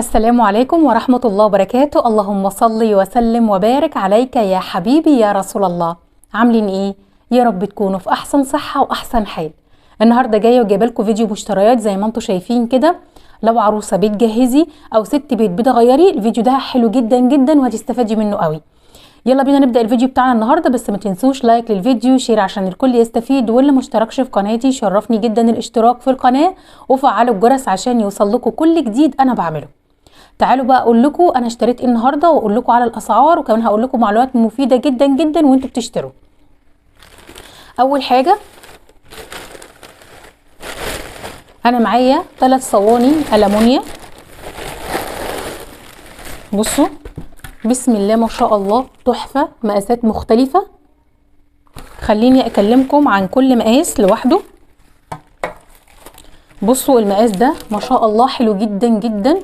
السلام عليكم ورحمة الله وبركاته. اللهم صل وسلم وبارك عليك يا حبيبي يا رسول الله. عاملين ايه؟ يا رب تكونوا في احسن صحة واحسن حال. النهاردة جاية وجايبه لكم فيديو مشتريات زي ما انتم شايفين كده. لو عروسة بتجهزي او ست بيت بتغيري، الفيديو ده حلو جدا جدا وهتستفادي منه قوي. يلا بينا نبدأ الفيديو بتاعنا النهاردة، بس ما تنسوش لايك للفيديو، شير عشان الكل يستفيد، واللي مشتركش في قناتي شرفني جدا الاشتراك في القناة وفعلوا الجرس عشان يوصل لكم كل جديد انا بعمله. تعالوا بقى اقول لكم انا اشتريت ايه النهارده، واقول لكم على الاسعار، وكمان هقول لكم معلومات مفيده جدا جدا وانتوا بتشتروا. اول حاجه انا معايا 3 صواني ألمونيا. بصوا بسم الله ما شاء الله، تحفه، مقاسات مختلفه. خليني اكلمكم عن كل مقاس لوحده. بصوا المقاس ده ما شاء الله حلو جدا جدا،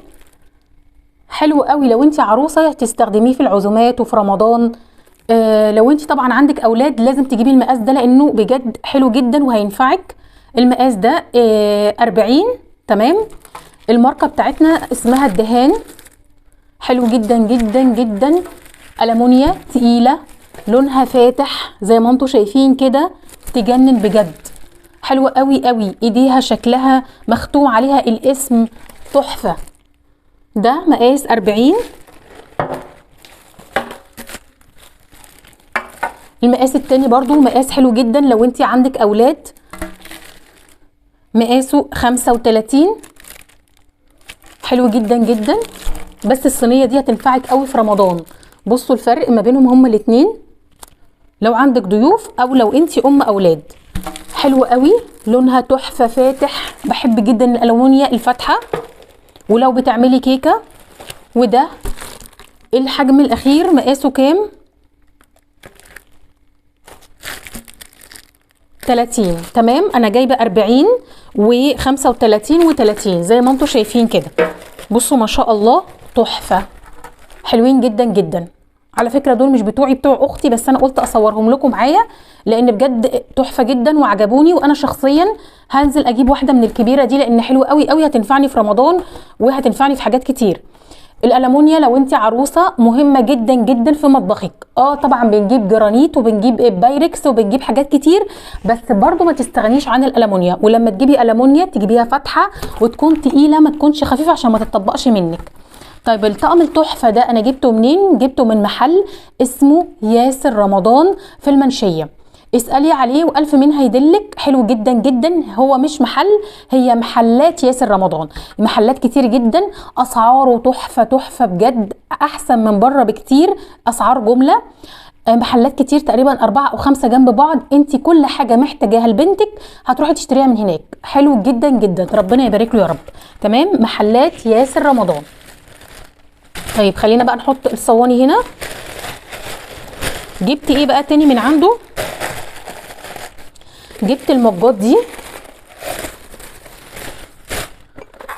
حلو قوي لو انت عروسه تستخدميه في العزومات وفي رمضان. لو انت طبعا عندك اولاد لازم تجيبي المقاس ده لانه بجد حلو جدا وهينفعك. المقاس ده 40. تمام. الماركه بتاعتنا اسمها الدهان. حلو جدا جدا جدا، ألمونيا تقيله، لونها فاتح زي ما انتم شايفين كده، تجنن بجد. حلوه قوي قوي، ايديها شكلها مختوم عليها الاسم، تحفه. ده مقاس 40. المقاس التاني برضو مقاس حلو جدا لو انت عندك اولاد، مقاسه 35. حلو جدا جدا، بس الصينية دي هتنفعك قوي في رمضان. بصوا الفرق ما بينهم هما الاتنين لو عندك ضيوف او لو انت ام اولاد. حلو قوي، لونها تحفة فاتح، بحب جدا الألمونيا الفاتحة. ولو بتعملي كيكة. وده الحجم الاخير مقاسه كام؟ 30. تمام. انا جايبه 40 و35 و30 زي ما انتم شايفين كده. بصوا ما شاء الله تحفه، حلوين جدا جدا. على فكره دول مش بتوعي، بتوع اختي، بس انا قلت اصورهم لكم معايا لان بجد تحفه جدا وعجبوني. وانا شخصيا هنزل اجيب واحده من الكبيره دي لان حلوه قوي قوي، هتنفعني في رمضان وهتنفعني في حاجات كتير. الألمونيا لو انت عروسه مهمه جدا جدا في مطبخك. طبعا بنجيب جرانيت وبنجيب بايركس وبنجيب حاجات كتير، بس برضو ما تستغنيش عن الألمونيا. ولما تجيبي ألمونيا تجيبيها فاتحه وتكون تقيله، ما تكونش خفيفه عشان ما تتطبقش منك. طيب الطقم التحفه ده انا جبته منين؟ جبته من محل اسمه ياسر رمضان في المنشيه. اسألي عليه والف مين هيدلك. حلو جدا جدا، هو مش محل، هي محلات ياسر رمضان، محلات كتير جدا. اسعاره تحفه تحفه بجد، احسن من بره بكتير. اسعار جمله، محلات كتير تقريبا 4 أو 5 جنب بعض. انت كل حاجه محتاجاها لبنتك هتروحي تشتريها من هناك. حلو جدا جدا، ربنا يبارك له يا رب. تمام. محلات ياسر رمضان. طيب خلينا بقى نحط الصواني هنا. جبت ايه بقى تاني من عنده؟ جبت المجات دي.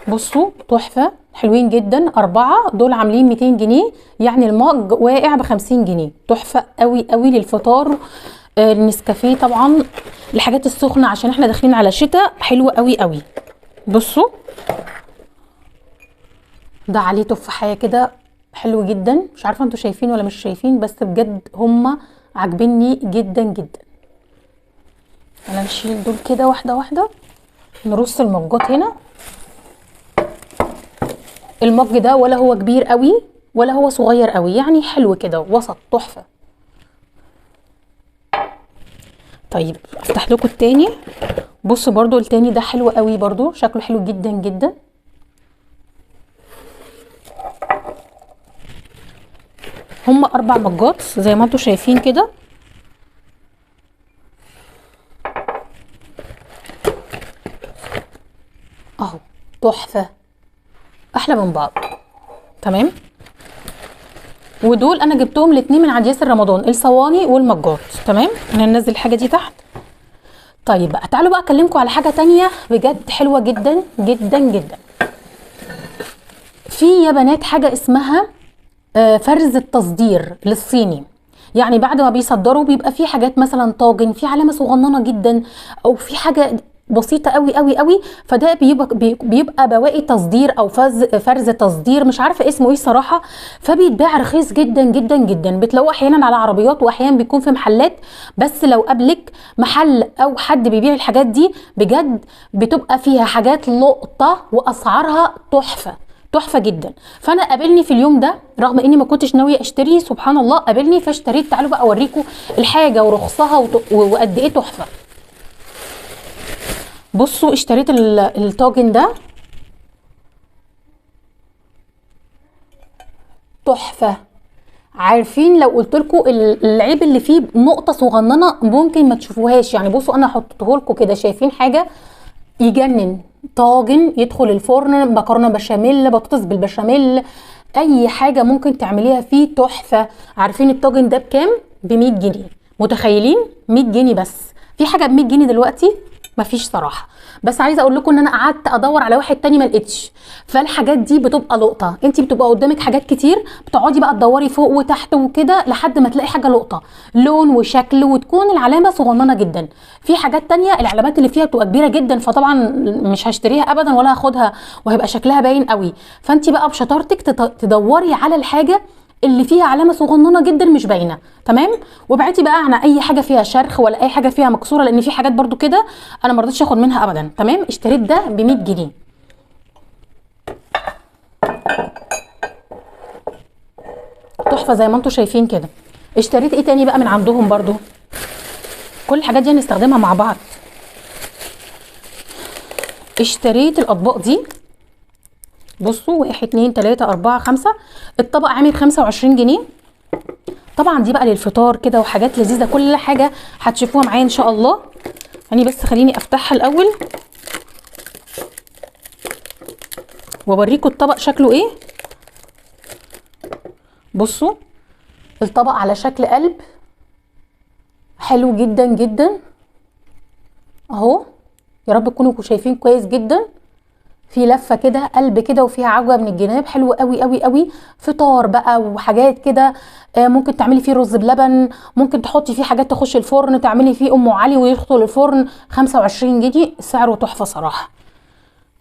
بصوا تحفه، حلوين جدا. 4 دول عاملين 200 جنيه، يعني المج واقع ب50 جنيه. تحفه قوي قوي للفطار، النسكافيه طبعا، الحاجات السخنه عشان احنا داخلين على شتاء. حلوه قوي قوي. بصوا ده عليه تفاحيه كده، حلو جدا. مش عارفه انتوا شايفين ولا مش شايفين، بس بجد هما عاجبني جدا جدا. انا نشيل دول كده واحده واحده، نرص المجات هنا. المج ده ولا هو كبير قوي ولا هو صغير قوي، يعني حلو كده وسط، تحفه. طيب افتح لكم التاني. بصوا برضو التاني ده حلو قوي برضو، شكله حلو جدا جدا. هم 4 مجات زي ما انتم شايفين كده. اهو تحفه، احلى من بعض. تمام. ودول انا جبتهم الاتنين من عند ياسر رمضان، الصواني والمجات. تمام. انا هننزل الحاجه دي تحت. طيب بقى تعالوا بقى اكلمكم على حاجه تانية بجد حلوه جدا جدا جدا. في يا بنات حاجه اسمها فرز التصدير للصيني. يعني بعد ما بيصدروا بيبقى في حاجات مثلا طاجن، في علامه صغننه جدا، او في حاجه بسيطه قوي قوي قوي. فده بيبقى بواقي تصدير او فرز تصدير، مش عارفه اسمه ايه صراحه. فبيتباع رخيص جدا جدا جدا، بتلاقوه احيانا على عربيات واحيانا بيكون في محلات. بس لو قابلك محل او حد بيبيع الحاجات دي بجد بتبقى فيها حاجات لقطه واسعارها تحفه تحفه جدا. فانا قابلني في اليوم ده رغم اني ما كنتش ناويه اشتري، سبحان الله قابلني فاشتريت. تعالوا بقى اوريكم الحاجه ورخصها وقد ايه تحفه. بصوا اشتريت الطاجن ده تحفه. عارفين لو قلت لكم العيب اللي فيه نقطه صغننه ممكن ما تشوفوهاش يعني. بصوا انا هحطه لكم كده، شايفين حاجه يجنن. طاجن يدخل الفرن، مكرونه بشاميل، بطاطس بالبشاميل، اي حاجه ممكن تعمليها فيه تحفه. عارفين الطاجن ده بكام؟ ب 100 جنيه. متخيلين 100 جنيه بس؟ في حاجه ب 100 جنيه دلوقتي؟ مفيش صراحه. بس عايزه اقول لكم ان انا قعدت ادور على واحد تاني ما لقيتش. فالحاجات دي بتبقى لقطه، انت بتبقى قدامك حاجات كتير بتقعدي بقى تدوري فوق وتحت وكده لحد ما تلاقي حاجه لقطه لون وشكل وتكون العلامه صغننه جدا. في حاجات تانية العلامات اللي فيها بتبقى كبيره جدا، فطبعا مش هشتريها ابدا ولا هاخدها وهيبقى شكلها باين قوي. فانت بقى بشطارتك تدوري على الحاجه اللي فيها علامه صغننه جدا مش باينه، تمام. وابعدي بقى عن اي حاجه فيها شرخ ولا اي حاجه فيها مكسوره، لان في حاجات برضو كده انا ما رضيتش اخد منها ابدا، تمام. اشتريت ده ب 100 جنيه. تحفه زي ما انتم شايفين كده. اشتريت ايه تاني بقى من عندهم برضو؟ كل الحاجات دي هنستخدمها مع بعض. اشتريت الاطباق دي، بصوا 1 2 3 4 5. الطبق عامل 25 جنيه. طبعا دي بقى للفطار كده وحاجات لذيذه، كل حاجه هتشوفوها معايا ان شاء الله يعني. بس خليني افتحها الاول واوريكم الطبق شكله ايه. بصوا الطبق على شكل قلب، حلو جدا جدا اهو. يا رب تكونوا شايفين كويس جدا. في لفه كده قلب كده وفيها عجوه من الجناب، حلو قوي قوي قوي. فطار بقى وحاجات كده، ممكن تعملي فيه رز بلبن، ممكن تحطي فيه حاجات تخش الفرن، تعملي فيه ام علي ويدخل الفرن. 25 جنيه سعره تحفه صراحه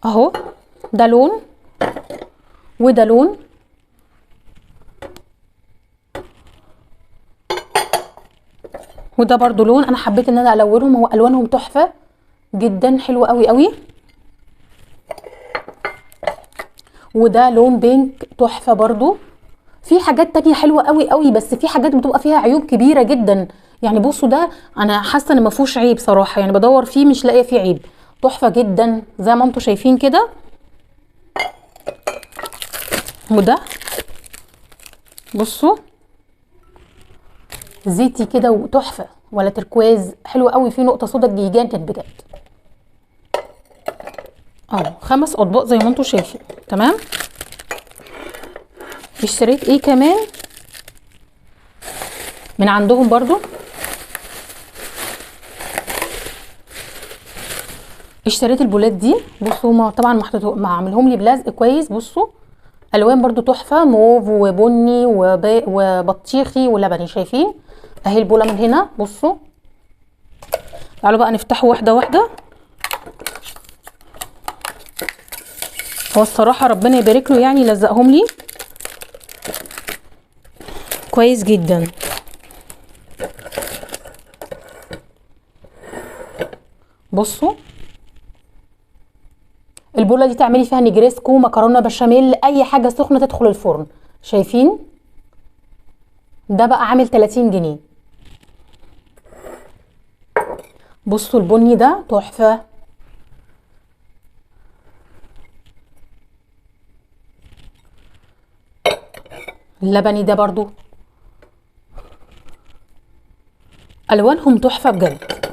اهو. ده لون وده لون، وده برضو لون. انا حبيت ان انا الونهم، هو الوانهم تحفه جدا، حلوه قوي قوي. وده لون بينك تحفه برضو. في حاجات تانية حلوه قوي قوي، بس في حاجات بتبقى فيها عيوب كبيره جدا يعني. بصوا ده انا حاسه ان ما فيهوش عيب صراحه يعني، بدور فيه مش لاقيه فيه عيب. تحفه جدا زي ما انتم شايفين كده. وده بصوا زيتي كده وتحفه، ولا تركواز، حلو قوي. فيه نقطه سودا جيجانت بجد اهو. 5 اطباق زي ما انتم شايفين، تمام. اشتريت ايه كمان من عندهم برضو؟ اشتريت البولات دي. بصوا هما طبعا عاملهم لي بلزق كويس. بصوا الوان برضو تحفه، موف وبني وبطيخي ولبني. شايفين اهي البوله من هنا. بصوا تعالوا بقى نفتحه واحده واحده. هو الصراحه ربنا يبارك له يعني لزقهم لي كويس جدا. بصوا البوله دي تعملي فيها نجريسكو، مكرونه بشاميل، اي حاجه سخنه تدخل الفرن. شايفين ده بقى عامل 30 جنيه. بصوا البني ده تحفه. اللبني ده برضو الوانهم تحفه بجد.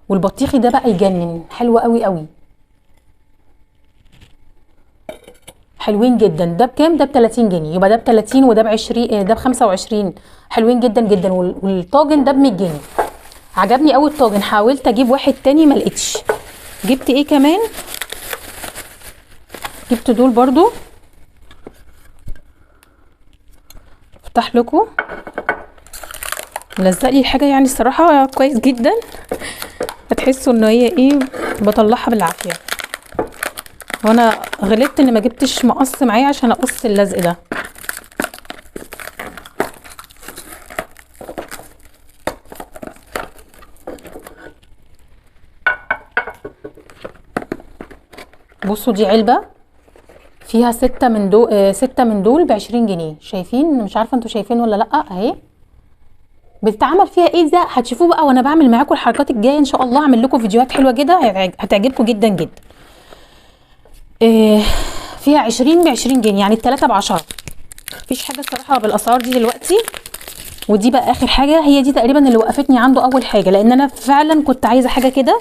والبطيخي ده بقى يجنن، حلو قوي قوي، حلوين جدا. ده بكام؟ ده ب 30 جنيه. يبقى ده ب 30 وده ب 20، ده ب 25. حلوين جدا جدا. والطاجن ده ب 100 جنيه. عجبني قوي الطاجن. حاولت اجيب واحد تاني ما لقيتش. جبت ايه كمان؟ جبت دول برضو. افتح لكم. لزق لي الحاجه يعني الصراحه كويس جدا. هتحسوا ان هي ايه بطلعها بالعافيه. وانا غلطت ان ما جبتش مقص معايا عشان اقص اللزق ده. بصوا دي علبه فيها 6 من دول، 6 من دول ب20 جنيه. شايفين؟ مش عارفه انتوا شايفين ولا لا اهي. بتتعمل فيها ايه ده هتشوفوه بقى وانا بعمل معاكم الحركات الجايه ان شاء الله. هعمل لكم فيديوهات حلوه كده هتعجبكم جدا جدا. فيها 20 ب20 جنيه، يعني التلاته ب10. مفيش حاجه الصراحه بالاسعار دي دلوقتي. ودي بقى اخر حاجه، هي دي تقريبا اللي وقفتني عنده اول حاجه، لان انا فعلا كنت عايزه حاجه كده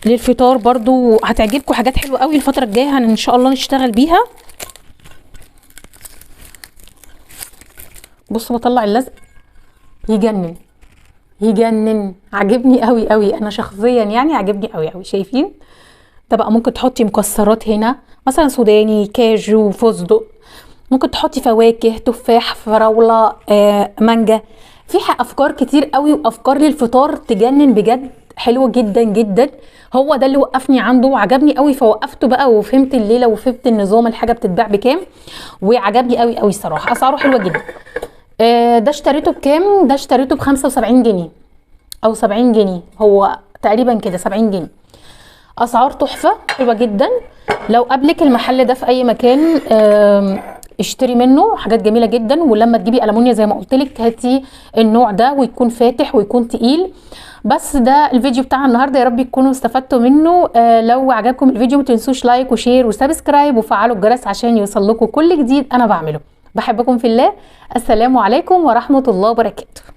للفطار برضو. هتعجبكم حاجات حلوه قوي الفتره الجايه ان شاء الله نشتغل بيها. بصوا بطلع اللزق يجنن يجنن، عجبني قوي قوي انا شخصيا، يعني عجبني قوي قوي. شايفين ده بقى؟ ممكن تحطي مكسرات هنا مثلا سوداني، كاجو، فستق، ممكن تحطي فواكه، تفاح، فراوله، مانجا. في افكار كتير قوي وافكار للفطار تجنن بجد، حلوه جدا جدا. هو ده اللي وقفني عنده وعجبني قوي، فوقفته بقى وفهمت الليله وفهمت النظام، الحاجه بتتباع بكام، وعجبني قوي قوي الصراحه. اسعاره حلوه جدا. ده اشتريته بكام؟ ده اشتريته ب75 جنيه او 70 جنيه، هو تقريبا كده 70 جنيه. اسعار تحفه حلوه جدا. لو قابلك المحل ده في اي مكان اشتري منه حاجات جميله جدا. ولما تجيبي ألمونيا زي ما قلت لك هاتي النوع ده ويكون فاتح ويكون تقيل. بس ده الفيديو بتاع النهارده، يا رب تكونوا استفدتوا منه. لو عجبكم الفيديو ما تنسوش لايك وشير وسبسكرايب وفعلوا الجرس عشان يوصل لكم كل جديد انا بعمله. بحبكم في الله. السلام عليكم ورحمه الله وبركاته.